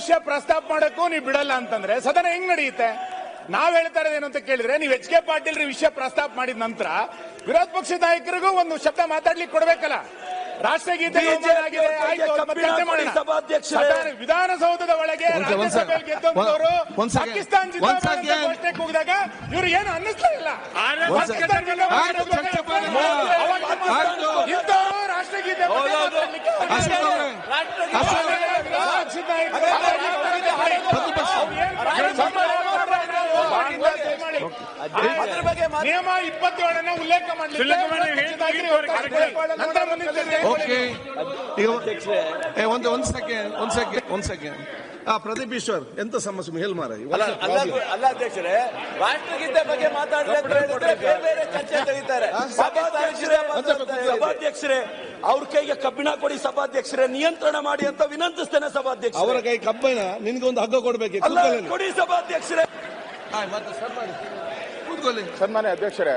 ವಿಷಯ ಪ್ರಸ್ತಾಪ ಮಾಡಕ್ಕೂ ನೀವು ಬಿಡಲ್ಲ ಅಂತಂದ್ರೆ ಸದನ ಹೆಂಗ್ ನಡೆಯುತ್ತೆ? ನಾವ್ ಹೇಳ್ತಾ ಇರೋದೇನು ಅಂತ ಕೇಳಿದ್ರೆ, ನೀವು ಎಚ್ ಕೆ ಪಾಟೀಲ್ ವಿಷಯ ಪ್ರಸ್ತಾಪ ಮಾಡಿದ ನಂತರ ವಿರೋಧ ಪಕ್ಷದ ನಾಯಕರಿಗೂ ಒಂದು ಶಬ್ದ ಮಾತಾಡ್ಲಿಕ್ಕೆ ಕೊಡ್ಬೇಕಲ್ಲ. ರಾಷ್ಟ್ರಗೀತೆ ವಿಧಾನಸೌಧದ ಒಳಗೆ ರಾಜ್ಯಸಭೆಯಲ್ಲಿ ಗೆದ್ದವರು ಪಾಕಿಸ್ತಾನ ಜಿಂದಾಬಾದ್ ಕೂಗಿದಾಗ ಇವ್ರು ಏನು ಅನ್ನಿಸ್ತಾ ಇಲ್ಲ. ಇಂಥವರು ರಾಷ್ಟ್ರಗೀತೆ ನಿಯಮ 27 ಉಲ್ಲೇಖ ಒಂದ್ ಸೆಕೆಂಡ್ ಪ್ರದೀಪ್ ಈಶ್ವರ್ ಎಂತ ಸಮಸ್ಯೆ ಹೇಳಿ ಮಾರ. ಅಲ್ಲ ಅಧ್ಯಕ್ಷರೇ, ರಾಷ್ಟ್ರಗೀತೆ ಬಗ್ಗೆ ಮಾತಾಡಿದ್ರೆ ಬೇರೆ ಚರ್ಚೆ ತೆಗಿತಾರೆ. ಸಭಾಧ್ಯಕ್ಷರೇ, ಅವ್ರ ಕೈಗೆ ಕಬ್ಬಿಣ ಕೊಡಿ ಸಭಾಧ್ಯಕ್ಷರೇ, ನಿಯಂತ್ರಣ ಮಾಡಿ ಅಂತ ವಿನಂತಿಸ್ತೇನೆ ಸಭಾಧ್ಯಕ್ಷ. ಅವರ ಕೈ ಕಬ್ಬಿಣ, ನಿನ್ಗೆ ಒಂದು ಹಗ್ಗ ಕೊಡ್ಬೇಕು ಕೊಡಿ ಸಭಾಧ್ಯಕ್ಷರೇ. ಕೂತ್ಕೊಳ್ಳಿ. ಸನ್ಮಾನ್ಯ ಅಧ್ಯಕ್ಷರೇ,